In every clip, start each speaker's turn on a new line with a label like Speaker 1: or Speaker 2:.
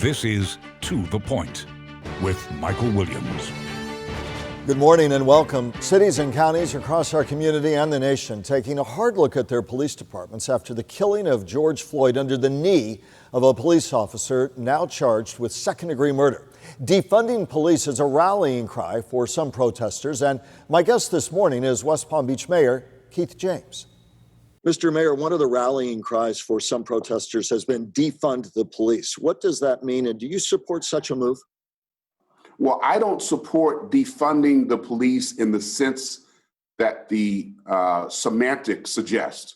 Speaker 1: This is To the Point with Michael Williams.
Speaker 2: Good morning and welcome. Cities and counties across our community and the nation taking a hard look at their police departments after the killing of George Floyd under the knee of a police officer now charged with second-degree murder. Defunding police is a rallying cry for some protesters, and my guest this morning is West Palm Beach Mayor Keith James. Mr. Mayor, one of the rallying cries for some protesters has been defund the police. What does that mean, and do you support such a move?
Speaker 3: Well, I don't support defunding the police in the sense that the semantics suggest.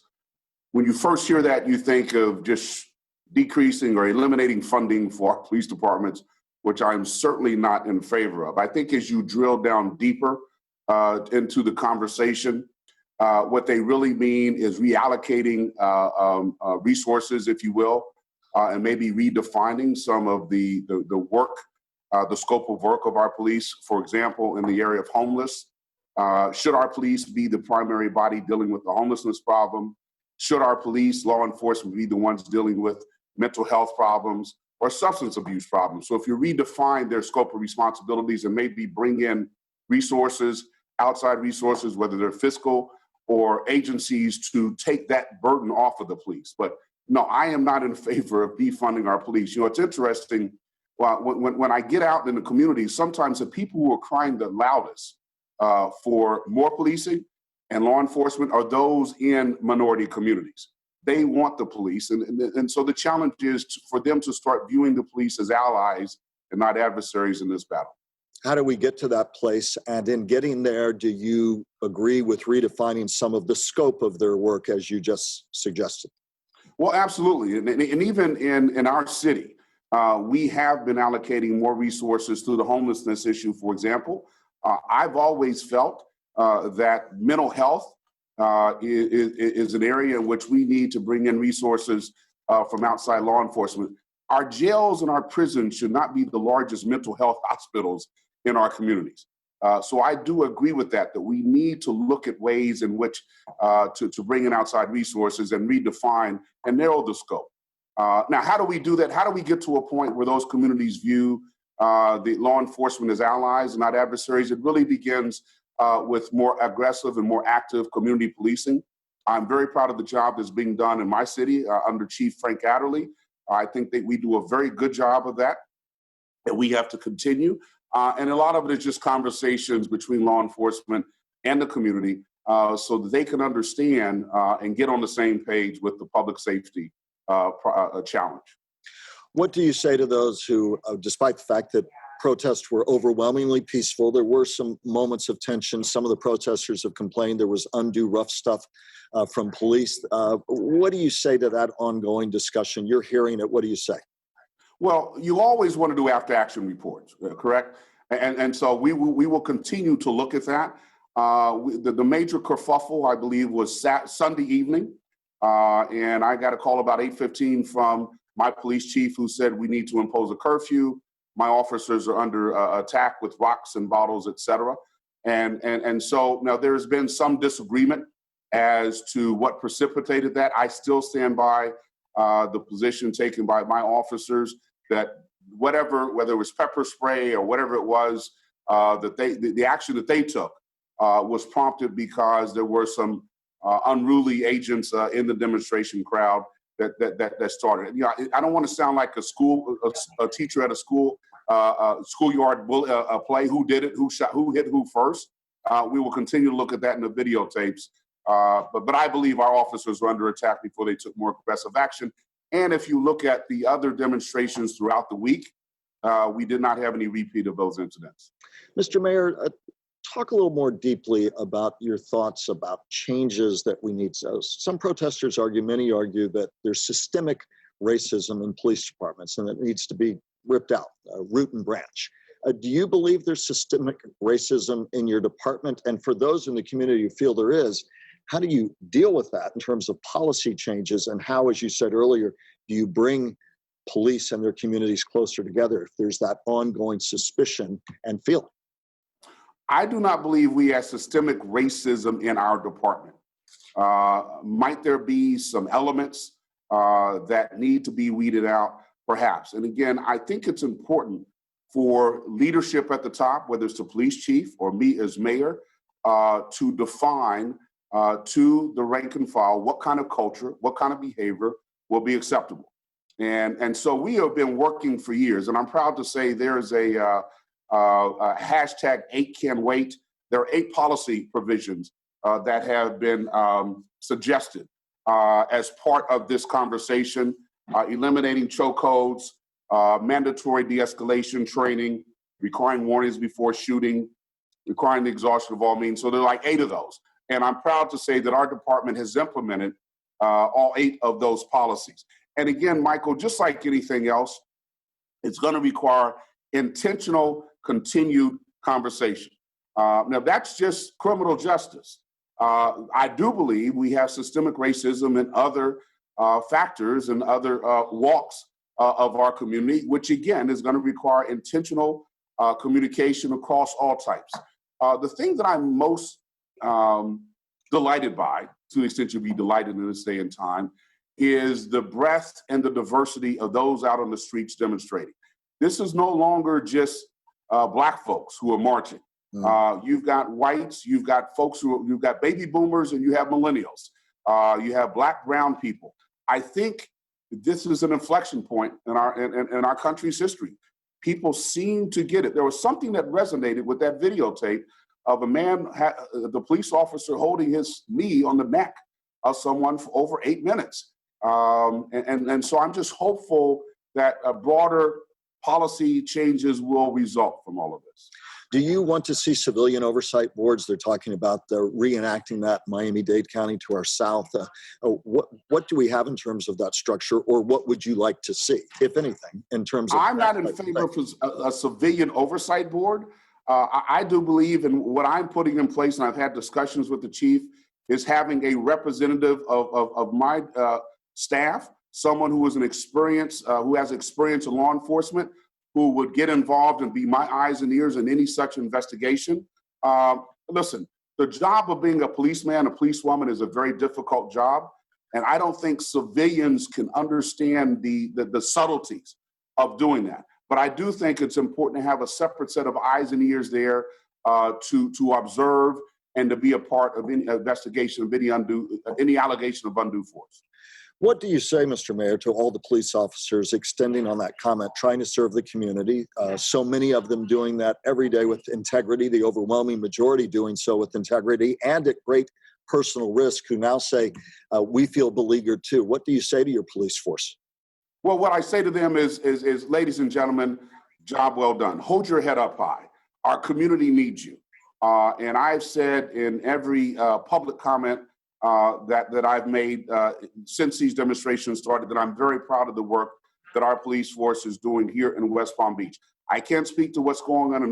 Speaker 3: When you first hear that, you think of just decreasing or eliminating funding for our police departments, which I'm certainly not in favor of. I think as you drill down deeper into the conversation, what they really mean is reallocating resources, if you will, and maybe redefining some of the work, the scope of work of our police. For example, in the area of homeless, should our police be the primary body dealing with the homelessness problem? Should our police, law enforcement, be the ones dealing with mental health problems or substance abuse problems? So if you redefine their scope of responsibilities and maybe bring in resources, outside resources, whether they're fiscal or agencies, to take that burden off of the police. But no, I am not in favor of defunding our police. You know, it's interesting. When I get out in the community, sometimes the people who are crying the loudest for more policing and law enforcement are those in minority communities. They want the police. And so the challenge is for them to start viewing the police as allies and not adversaries in this battle.
Speaker 2: How do we get to that place? And in getting there, do you agree with redefining some of the scope of their work as you just suggested?
Speaker 3: Well, absolutely. And even in our city, we have been allocating more resources through the homelessness issue, for example. I've always felt that mental health is an area in which we need to bring in resources from outside law enforcement. Our jails and our prisons should not be the largest mental health hospitals in our communities. So I do agree with that we need to look at ways in which to bring in outside resources and redefine and narrow the scope. Now, how do we do that? How do we get to a point where those communities view the law enforcement as allies and not adversaries? It really begins with more aggressive and more active community policing. I'm very proud of the job that's being done in my city under Chief Frank Adderley. I think that we do a very good job of that, and we have to continue. And a lot of it is just conversations between law enforcement and the community so that they can understand and get on the same page with the public safety challenge.
Speaker 2: What do you say to those who, despite the fact that protests were overwhelmingly peaceful, there were some moments of tension? Some of the protesters have complained there was undue rough stuff from police. What do you say to that ongoing discussion? You're hearing it. What do you say?
Speaker 3: Well, you always want to do after-action reports, correct? And so we will continue to look at that. The major kerfuffle, I believe, was Sunday evening, and I got a call about 8:15 from my police chief who said we need to impose a curfew. My officers are under attack with rocks and bottles, et cetera. And so now there's been some disagreement as to what precipitated that. I still stand by the position taken by my officers that whether it was pepper spray or whatever it was, that the action that they took was prompted because there were some unruly agents in the demonstration crowd that started. You know, I don't want to sound like a teacher at a schoolyard play. Who did it? Who shot? Who hit who first? We will continue to look at that in the videotapes. But I believe our officers were under attack before they took more aggressive action. And if you look at the other demonstrations throughout the week, we did not have any repeat of those incidents.
Speaker 2: Mr. Mayor, talk a little more deeply about your thoughts about changes that we need. So some protesters argue, many argue that there's systemic racism in police departments and it needs to be ripped out, root and branch. Do you believe there's systemic racism in your department? And for those in the community who feel there is, how do you deal with that in terms of policy changes? And how, as you said earlier, do you bring police and their communities closer together if there's that ongoing suspicion and feeling?
Speaker 3: I do not believe we have systemic racism in our department. Might there be some elements that need to be weeded out? perhaps. And again, I think it's important for leadership at the top, whether it's the police chief or me as mayor, to define to the rank and file what kind of culture, what kind of behavior will be acceptable. And so we have been working for years, and I'm proud to say there's a hashtag 8CanWait. There are 8 policy provisions that have been suggested as part of this conversation, eliminating chokeholds, mandatory de-escalation training, requiring warnings before shooting, requiring the exhaustion of all means. So there are like 8 of those. And I'm proud to say that our department has implemented all 8 of those policies. And again, Michael, just like anything else, it's going to require intentional, continued conversation. Now, that's just criminal justice. I do believe we have systemic racism and other factors and other walks of our community, which again is going to require intentional communication across all types. The thing that I'm most delighted by, to the extent you'll be delighted in this day and time, is the breadth and the diversity of those out on the streets demonstrating. This is no longer just Black folks who are marching. You've got whites, you've got folks you've got baby boomers, and you have millennials. You have Black, brown people. I think this is an inflection point in our country's history. People seem to get it. There was something that resonated with that videotape of a man, the police officer holding his knee on the neck of someone for over 8 minutes. And so I'm just hopeful that broader policy changes will result from all of this.
Speaker 2: Do you want to see civilian oversight boards? They're talking about reenacting that in Miami-Dade County to our south. What do we have in terms of that structure, or what would you like to see, if anything, in terms of—
Speaker 3: I'm not in favor of a civilian oversight board. I do believe in what I'm putting in place, and I've had discussions with the chief, is having a representative of my staff, someone who is an experience, who has experience in law enforcement, who would get involved and be my eyes and ears in any such investigation. Listen, the job of being a policeman, a policewoman is a very difficult job. And I don't think civilians can understand the subtleties of doing that. But I do think it's important to have a separate set of eyes and ears there to observe and to be a part of any investigation of any allegation of undue force.
Speaker 2: What do you say, Mr. Mayor, to all the police officers extending on that comment, trying to serve the community, so many of them doing that every day with integrity, the overwhelming majority doing so with integrity and at great personal risk, who now say, we feel beleaguered too? What do you say to your police force?
Speaker 3: Well, what I say to them is ladies and gentlemen, job well done. Hold your head up high. Our community needs you. And I've said in every public comment that I've made since these demonstrations started that I'm very proud of the work that our police force is doing here in West Palm Beach. I can't speak to what's going on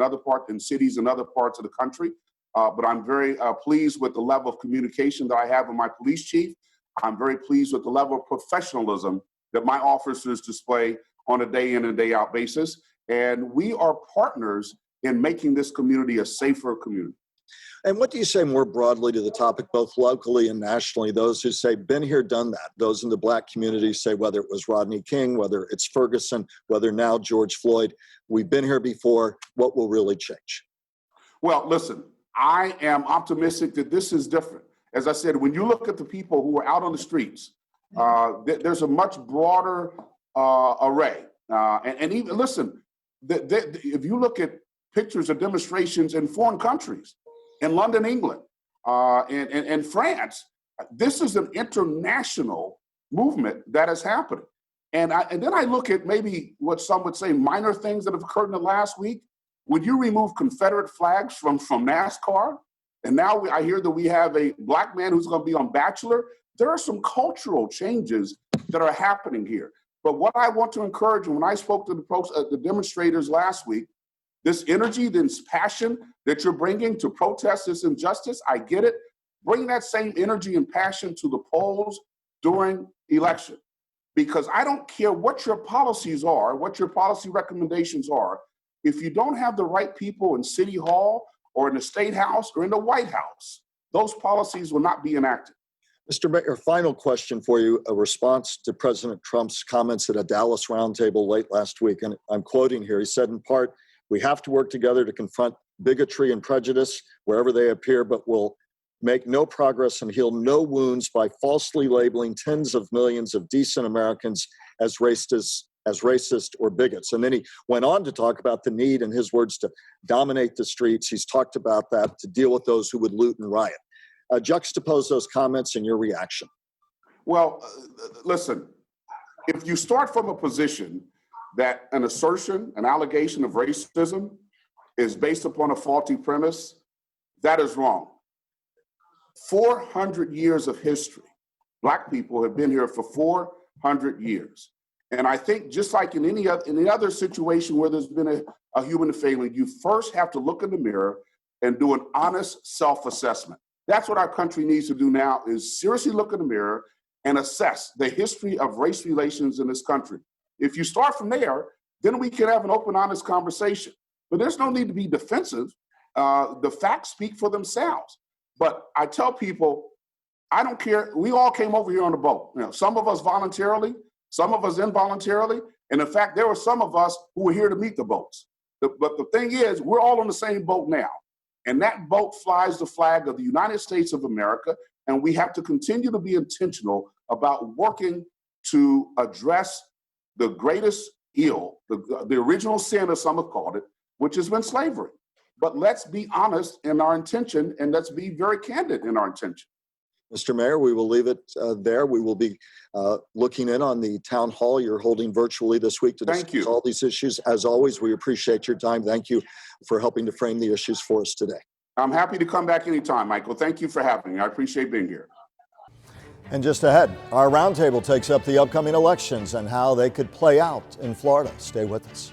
Speaker 3: in cities and other parts of the country, but I'm very pleased with the level of communication that I have with my police chief. I'm very pleased with the level of professionalism that my officers display on a day in and day out basis. And we are partners in making this community a safer community.
Speaker 2: And what do you say more broadly to the topic, both locally and nationally, those who say, been here, done that? Those in the Black community say, whether it was Rodney King, whether it's Ferguson, whether now George Floyd, we've been here before, what will really change? Well,
Speaker 3: listen, I am optimistic that this is different. As I said, when you look at the people who are out on the streets, there's a much broader array. And even, listen, if you look at pictures of demonstrations in foreign countries, in London, England, and France, this is an international movement that is happening. And then I look at maybe what some would say minor things that have occurred in the last week. When you remove Confederate flags from NASCAR, and now I hear that we have a Black man who's going to be on Bachelor, there are some cultural changes that are happening here. But what I want to encourage, and when I spoke to the demonstrators last week, this energy, this passion that you're bringing to protest this injustice, I get it. Bring that same energy and passion to the polls during election. Because I don't care what your policies are, what your policy recommendations are, if you don't have the right people in City Hall or in the State House or in the White House, those policies will not be enacted.
Speaker 2: Mr. Mayor, final question for you, a response to President Trump's comments at a Dallas roundtable late last week. And I'm quoting here. He said, in part, "We have to work together to confront bigotry and prejudice wherever they appear, but we'll make no progress and heal no wounds by falsely labeling tens of millions of decent Americans as racist or bigots." And then he went on to talk about the need, in his words, to dominate the streets. He's talked about that, to deal with those who would loot and riot. Juxtapose those comments and your reaction.
Speaker 3: Well, listen, if you start from a position that an assertion, an allegation of racism is based upon a faulty premise, that is wrong. 400 years of history. Black people have been here for 400 years. And I think just like in any other situation where there's been a human failing, you first have to look in the mirror and do an honest self-assessment. That's what our country needs to do now, is seriously look in the mirror and assess the history of race relations in this country. If you start from there, then we can have an open, honest conversation. But there's no need to be defensive. The facts speak for themselves. But I tell people, I don't care. We all came over here on a boat. You know, some of us voluntarily, some of us involuntarily. And in fact, there were some of us who were here to meet the boats. But the thing is, we're all on the same boat now. And that boat flies the flag of the United States of America. And we have to continue to be intentional about working to address the greatest ill, the original sin, as some have called it, which has been slavery. But let's be honest in our intention, and let's be very candid in our intention.
Speaker 2: Mr. Mayor, we will leave it there. We will be looking in on the town hall you're holding virtually this week to discuss all these issues. As always, we appreciate your time. Thank you for helping to frame the issues for us today.
Speaker 3: I'm happy to come back anytime, Michael. Thank you for having me. I appreciate being here.
Speaker 4: And just ahead, our roundtable takes up the upcoming elections and how they could play out in Florida. Stay with us.